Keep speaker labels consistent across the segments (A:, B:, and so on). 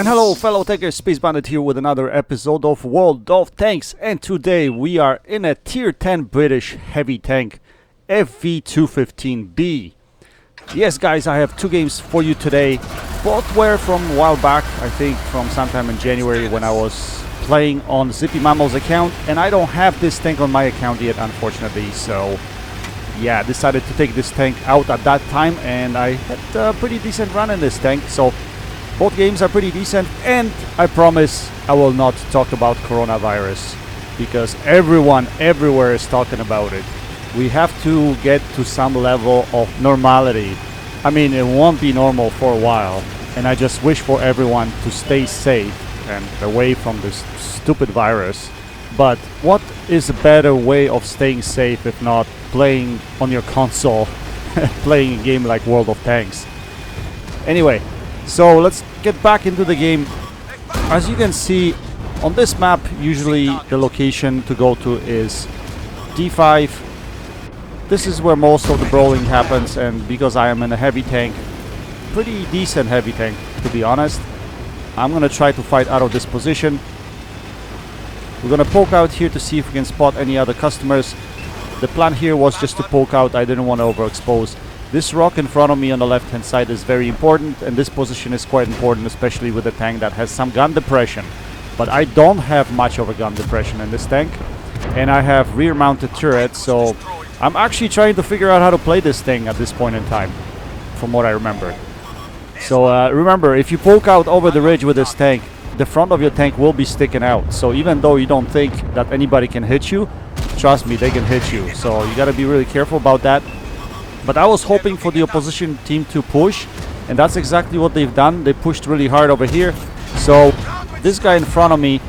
A: And hello fellow takers, Space Bandit here with another episode of World of Tanks, and today we are in a tier 10 British heavy tank, FV215b. Yes guys, I have two games for you today. Both were from a while back, I think from sometime in January when I was playing on Zippy Mammo's account, and I don't have this tank on my account yet unfortunately, so yeah, decided to take this tank out at that time, and I had a pretty decent run in this tank, so both games are pretty decent, and I promise I will not talk about coronavirus because everyone everywhere is talking about it. We have to get to some level of normality. I mean, it won't be normal for a while, and I just wish for everyone to stay safe and away from this stupid virus. But what is a better way of staying safe if not playing on your console, playing a game like World of Tanks? Anyway, so let's get back into the game. As you can see on this map, usually the location to go to is D5. This is where most of the brawling happens, and because I am in a heavy tank, pretty decent heavy tank to be honest, I'm gonna try to fight out of this position. We're gonna poke out here to see if we can spot any other customers. The plan here was just to poke out, I didn't want to overexpose. This rock in front of me on the left hand side is very important, and this position is quite important, especially with a tank that has some gun depression. But I don't have much of a gun depression in this tank, and I have rear mounted turrets, so I'm actually trying to figure out how to play this thing at this point in time, from what I remember. So remember, if you poke out over the ridge with this tank, the front of your tank will be sticking out, so even though you don't think that anybody can hit you, trust me, they can hit you, so you gotta be really careful about that. But I was hoping for the opposition team to push, and that's exactly what they've done. They pushed really hard over here. So this guy in front of me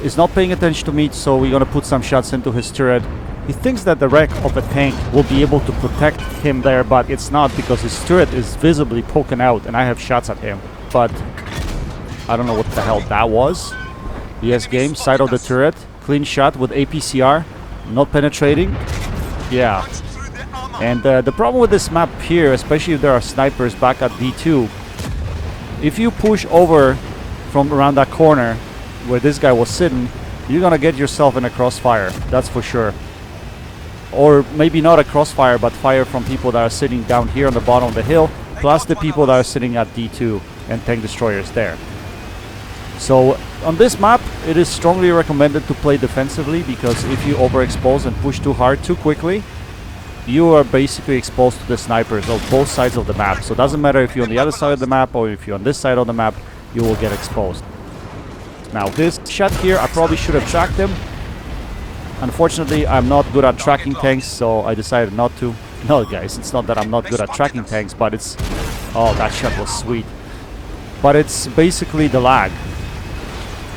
A: is not paying attention to me, so we're gonna put some shots into his turret. He thinks that the wreck of a tank will be able to protect him there, but it's not, because his turret is visibly poking out and I have shots at him. But I don't know what the hell that was. Yes, game, side of the turret, clean shot with APCR, not penetrating. Yeah. And the problem with this map here, especially if there are snipers back at D2, if you push over from around that corner where this guy was sitting, you're gonna get yourself in a crossfire, that's for sure. Or maybe not a crossfire, but fire from people that are sitting down here on the bottom of the hill, plus the people that are sitting at D2 and tank destroyers there. So on this map, it is strongly recommended to play defensively, because if you overexpose and push too hard too quickly, you are basically exposed to the snipers on both sides of the map. So it doesn't matter if you're on the other side of the map or if you're on this side of the map, you will get exposed. Now this shot here, I probably should have tracked him. Unfortunately, I'm not good at tracking tanks, so I decided not to. No guys, it's not that I'm not good at tracking tanks, but it's... Oh, that shot was sweet. But it's basically the lag.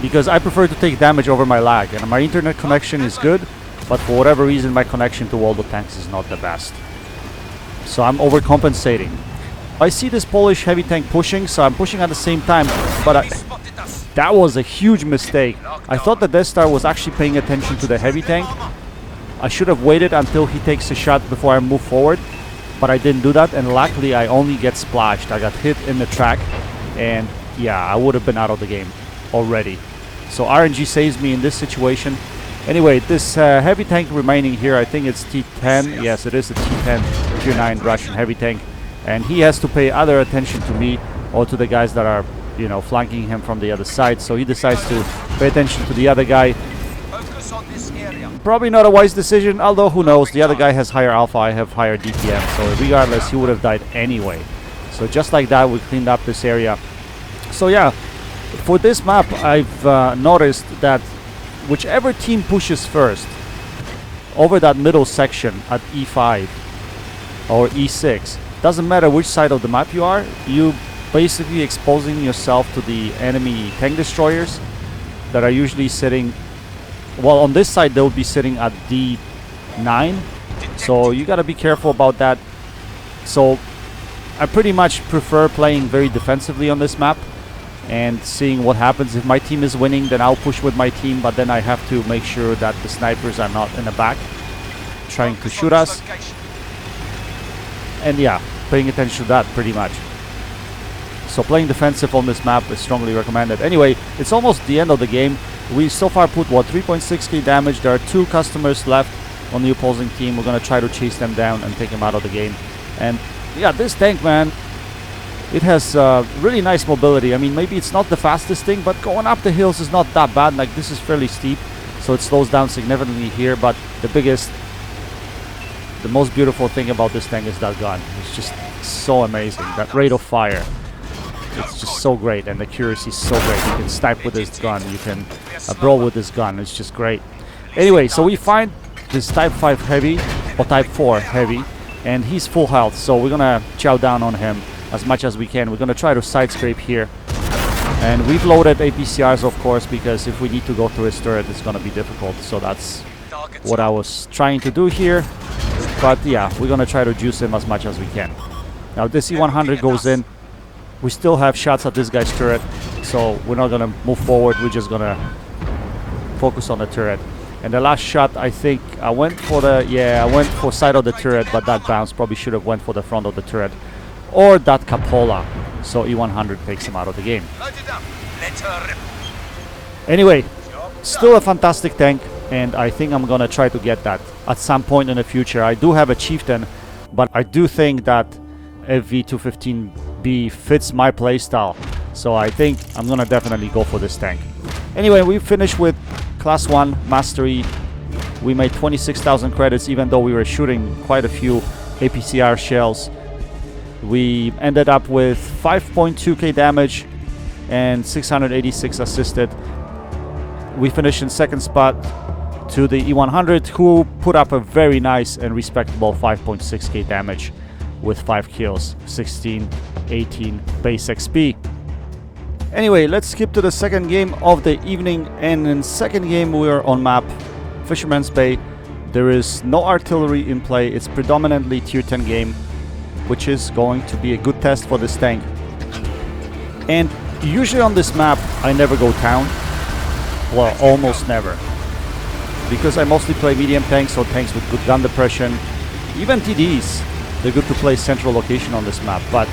A: Because I prefer to take damage over my lag, and my internet connection is good, but for whatever reason my connection to World of Tanks is not the best. So I'm overcompensating. I see this Polish heavy tank pushing, so I'm pushing at the same time, but that was a huge mistake. I thought the Death Star was actually paying attention to the heavy tank. I should have waited until he takes a shot before I move forward, but I didn't do that, and luckily I only get splashed. I got hit in the track, and yeah, I would have been out of the game already. So RNG saves me in this situation. Anyway, this heavy tank remaining here, I think it's T10. Yes, it is a T10 Tier 9 Russian heavy tank. And he has to pay other attention to me or to the guys that are, you know, flanking him from the other side. So he decides to pay attention to the other guy. Probably not a wise decision, although who knows. The other guy has higher alpha, I have higher DPM. So regardless, he would have died anyway. So just like that, we cleaned up this area. So yeah, for this map, I've noticed that whichever team pushes first over that middle section at E5 or E6, doesn't matter which side of the map you are, you basically exposing yourself to the enemy tank destroyers that are usually sitting, well, on this side they'll be sitting at D9, so you gotta be careful about that. So I pretty much prefer playing very defensively on this map and seeing what happens. If my team is winning, then I'll push with my team, but then I have to make sure that the snipers are not in the back trying to shoot us. And yeah, paying attention to that pretty much. So playing defensive on this map is strongly recommended. Anyway, it's almost the end of the game. We so far put, what, 3.6k damage. There are 2 customers left on the opposing team. We're going to try to chase them down and take them out of the game. And yeah, this tank, man, it has really nice mobility. I mean, maybe it's not the fastest thing, but going up the hills is not that bad. Like, this is fairly steep, so it slows down significantly here. But the most beautiful thing about this tank is that gun. It's just so amazing. That rate of fire, it's just so great, and the accuracy is so great. You can snipe with this gun, you can brawl with this gun. It's just great. Anyway, so we find this Type 5 heavy, or Type 4 heavy, and he's full health, so we're gonna chow down on him as much as we can. We're gonna try to side scrape here, and we've loaded APCRs, of course, because if we need to go through his turret, it's gonna be difficult. So that's what I was trying to do here. But yeah, we're gonna try to juice him as much as we can. Now this E100 goes in. We still have shots at this guy's turret, so we're not gonna move forward. We're just gonna focus on the turret. And the last shot, I think I went for side of the turret, but that bounced. Probably should have went for the front of the turret or that cupola. So E100 takes him out of the game. Anyway, still a fantastic tank, and I think I'm gonna try to get that at some point in the future. I do have a Chieftain, but I do think that FV215b fits my playstyle, so I think I'm gonna definitely go for this tank. Anyway, we finished with Class 1 Mastery. We made 26,000 credits, even though we were shooting quite a few APCR shells. We ended up with 5.2k damage and 686 assisted. We finished in second spot to the E100, who put up a very nice and respectable 5.6k damage with 5 kills, 16, 18 base XP. Anyway, let's skip to the second game of the evening, and in second game we are on map Fisherman's Bay. There is no artillery in play. It's predominantly tier 10 game, which is going to be a good test for this tank. And usually on this map I never go town, well, almost never, because I mostly play medium tanks, or tanks with good gun depression. Even TDs, they're good to play central location on this map. But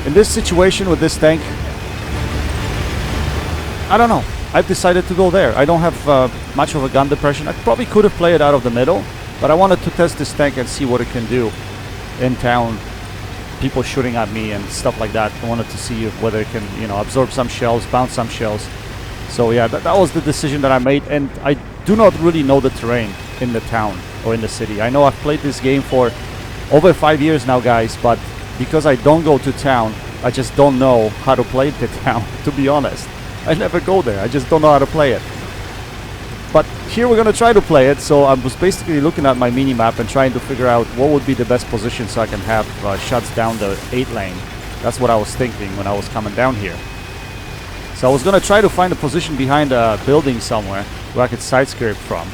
A: in this situation with this tank, I don't know, I've decided to go there. I don't have much of a gun depression. I probably could have played it out of the middle, but I wanted to test this tank and see what it can do in town. People shooting at me and stuff like that. I wanted to see whether it can, you know, absorb some shells, bounce some shells. So yeah, that was the decision that I made, and I do not really know the terrain in the town or in the city. I know I've played this game for over 5 years now, guys, but because I don't go to town, I just don't know how to play the town, to be honest. I never go there, I just don't know how to play it. But here we're gonna try to play it, so I was basically looking at my mini-map and trying to figure out what would be the best position so I can have shots down the 8 lane. That's what I was thinking when I was coming down here. So I was gonna try to find a position behind a building somewhere where I could side scrape from.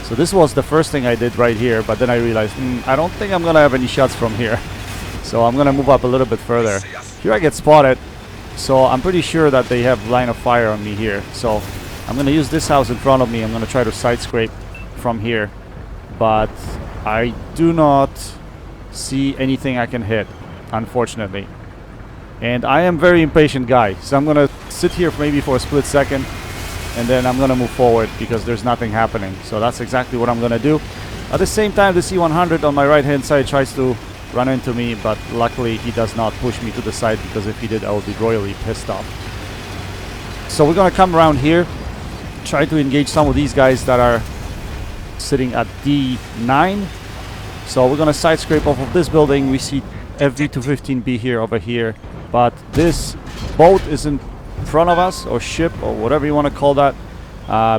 A: So this was the first thing I did right here, but then I realized, I don't think I'm gonna have any shots from here. So I'm gonna move up a little bit further. Here I get spotted, so I'm pretty sure that they have line of fire on me here. So I'm gonna use this house in front of me. I'm gonna try to side scrape from here, but I do not see anything I can hit, unfortunately. And I am very impatient guy, so I'm gonna sit here maybe for a split second, and then I'm gonna move forward because there's nothing happening. So that's exactly what I'm gonna do. At the same time, the C100 on my right hand side tries to run into me, but luckily he does not push me to the side, because if he did, I would be royally pissed off. So we're gonna come around here, try to engage some of these guys that are sitting at D9. So we're gonna side scrape off of this building. We see FV215b here, over here, but this boat is in front of us, or ship, or whatever you want to call that.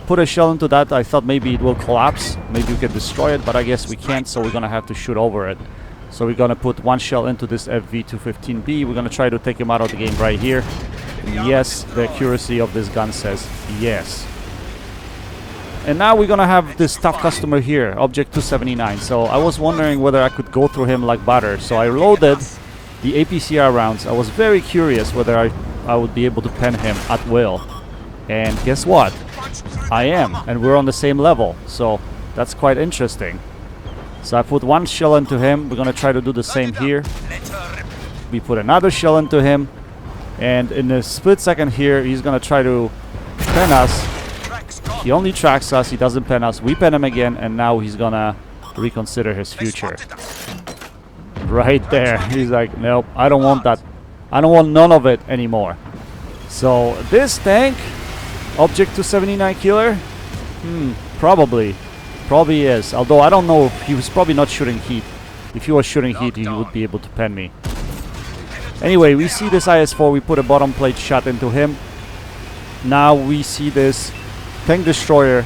A: Put a shell into that. I thought maybe it will collapse, maybe we can destroy it, but I guess we can't, so we're gonna have to shoot over it. So we're gonna put one shell into this FV215b. We're gonna try to take him out of the game right here. And yes, the accuracy of this gun says yes. And now we're gonna have this tough customer here, Object 279. So I was wondering whether I could go through him like butter. So I loaded the APCR rounds. I was very curious whether I would be able to pen him at will. And guess what? I am, and we're on the same level. So that's quite interesting. So I put one shell into him. We're gonna try to do the same here. We put another shell into him, and in a split second here, he's gonna try to pen us. He only tracks us, he doesn't pen us. We pen him again, and now he's gonna reconsider his future. Right there, he's like, nope, I don't want that. I don't want none of it anymore. So this tank, Object 279 killer, probably is. Although I don't know, he was probably not shooting heat. If he was shooting heat, he would be able to pen me. Anyway, we see this IS-4, we put a bottom plate shot into him. Now we see this tank destroyer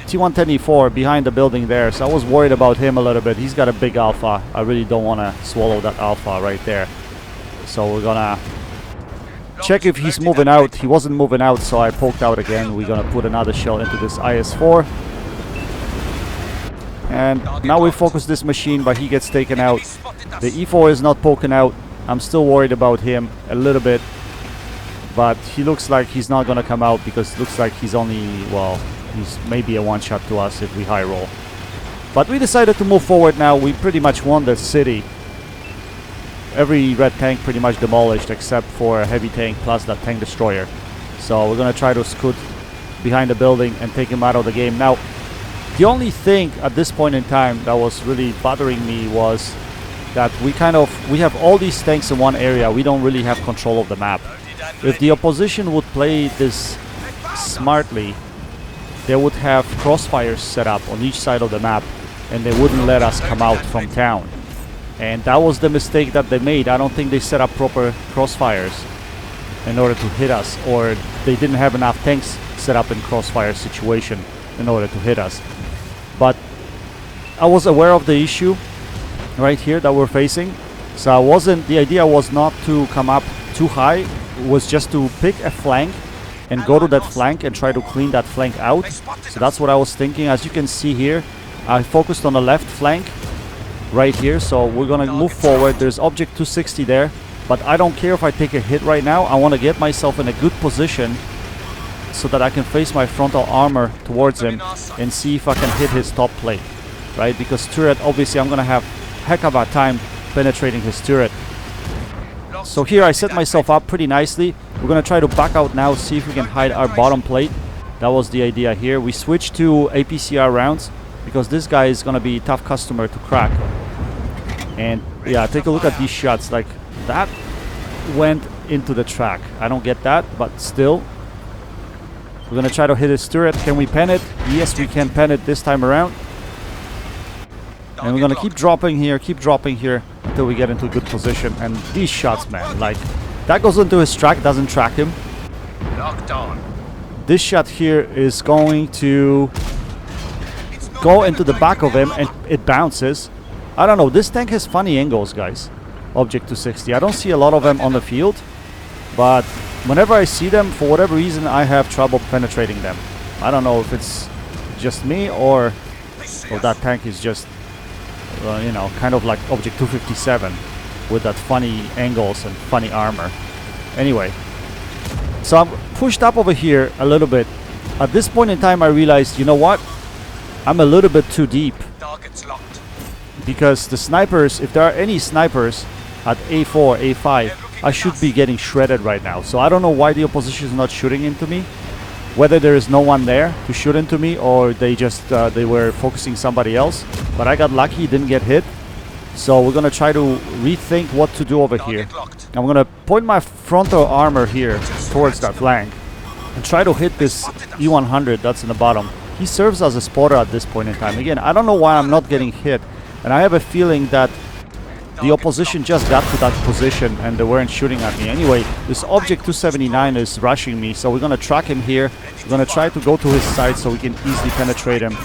A: T110E4 behind the building there, so I was worried about him a little bit. He's got a big alpha. I really don't want to swallow that alpha right there. So we're gonna check if he's moving out. He wasn't moving out, so I poked out again. We're gonna put another shell into this IS-4. And now we focus this machine, but he gets taken out. The E4 is not poking out. I'm still worried about him a little bit. But he looks like he's not gonna come out because it looks like he's only, well, he's maybe a one-shot to us if we high roll. But we decided to move forward now. We pretty much won the city. Every red tank pretty much demolished except for a heavy tank plus that tank destroyer. So we're gonna try to scoot behind the building and take him out of the game. Now, the only thing at this point in time that was really bothering me was that we have all these tanks in one area. We don't really have control of the map. If the opposition would play this smartly, they would have crossfires set up on each side of the map and they wouldn't let us come out from town. And that was the mistake that they made. I don't think they set up proper crossfires in order to hit us, or they didn't have enough tanks set up in crossfire situation in order to hit us. But I was aware of the issue right here that we're facing. So the idea was not to come up too high. It was just to pick a flank and go to that flank and try to clean that flank out. So that's what I was thinking. As you can see here, I focused on the left flank right here. So we're gonna move forward. There's Object 260 there, but I don't care if I take a hit right now. I want to get myself in a good position so that I can face my frontal armor towards him and see if I can hit his top plate, right? Because turret, obviously I'm gonna have heck of a time penetrating his turret. So here I set myself up pretty nicely. We're gonna try to back out now, see if we can hide our bottom plate. That was the idea here. We switched to APCR rounds because this guy is gonna be a tough customer to crack. And yeah, take a look at these shots. Like, that went into the track. I don't get that, but still. We're gonna try to hit his turret. Can we pen it? Yes, we can pen it this time around. And we're gonna keep dropping here until we get into a good position. And these shots, man, like, that goes into his track, doesn't track him.
B: Locked on.
A: This shot here is going to go into the back of him and it bounces. I don't know, this tank has funny angles, guys. Object 260. I don't see a lot of them on the field, but whenever I see them, for whatever reason, I have trouble penetrating them. I don't know if it's just me or that tank is just, you know, kind of like Object 257 with that funny angles and funny armor. Anyway, so I'm pushed up over here a little bit. At this point in time, I realized, you know what? I'm a little bit too deep.
B: Target's locked.
A: Because the snipers, if there are any snipers at A4, A5, I should be getting shredded right now. So I don't know why the opposition is not shooting into me. Whether there is no one there to shoot into me or they just they were focusing somebody else. But I got lucky, didn't get hit. So we're gonna try to rethink what to do over here. I'm gonna point my frontal armor here towards that flank and try to hit this E100 that's in the bottom. He serves as a spotter at this point in time. Again, I don't know why I'm not getting hit. And I have a feeling that the opposition just got to that position and they weren't shooting at me. Anyway, this Object 279 is rushing me, so we're gonna track him here. We're gonna try to go to his side so we can easily penetrate him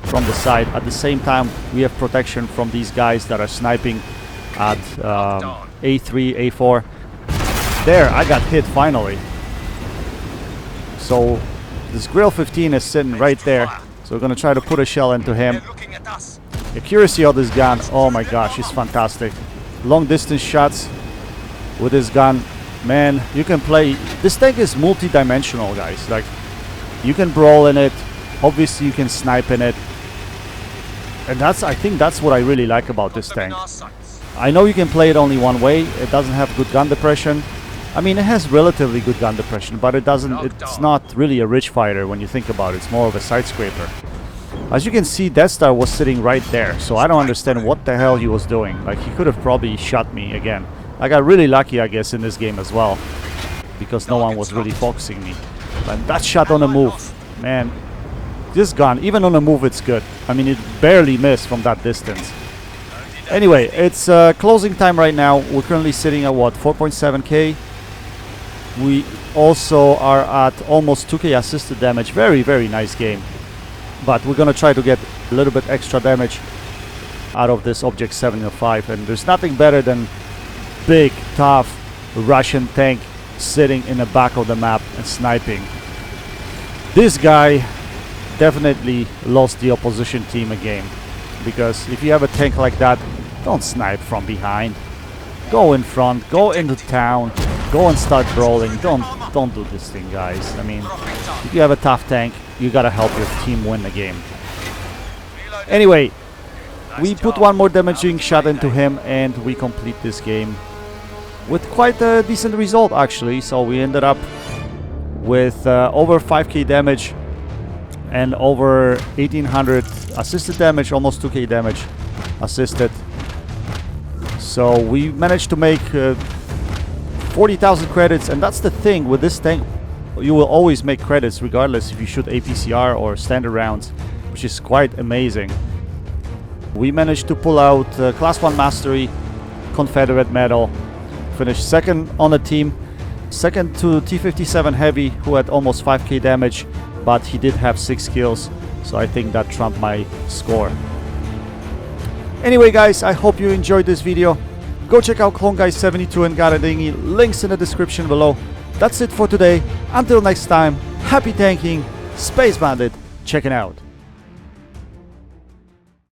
A: from the side. At the same time, we have protection from these guys that are sniping at A3, A4. There, I got hit finally. So this Grill 15 is sitting right there. So we're gonna try to put a shell into him. The accuracy of this gun, oh my gosh, is fantastic. Long distance shots with this gun, man, you can play. This tank is multi-dimensional, guys. Like, you can brawl in it, obviously you can snipe in it, and I think that's what I really like about this tank. I know you can play it only one way. It doesn't have good gun depression. I mean, it has relatively good gun depression, but it's not really a rich fighter when you think about it. It's more of a side scraper. As you can see, Death Star was sitting right there, so I don't understand what the hell he was doing. Like, he could have probably shot me again. I got really lucky, I guess, in this game as well, because no one was really focusing me. But that shot on the move, man, this gun, even on the move, it's good. I mean, it barely missed from that distance. Anyway, it's closing time right now. We're currently sitting at what, 4.7k. We also are at almost 2k assisted damage. Very, very nice game. But we're gonna try to get a little bit extra damage out of this Object 705. And there's nothing better than big, tough Russian tank sitting in the back of the map and sniping. This guy definitely lost the opposition team a game. Because if you have a tank like that, don't snipe from behind. Go in front, go into town, go and start brawling. Don't do this thing, guys. I mean, if you have a tough tank, you gotta help your team win the game. Anyway, we put one more damaging shot into him and we complete this game with quite a decent result, actually. So we ended up with over 5k damage and over 1800 assisted damage, almost 2k damage assisted. So we managed to make 40,000 credits, and that's the thing with this tank. You will always make credits regardless if you shoot APCR or standard rounds, which is quite amazing. We managed to pull out Class 1 Mastery, Confederate Medal, finished second on the team, second to T57 Heavy, who had almost 5k damage, but he did have 6 kills, so I think that trumped my score. Anyway, guys, I hope you enjoyed this video. Go check out Clone Guy 72 and Garadingi, links in the description below. That's it for today. Until next time, happy tanking, Space Bandit, checking out.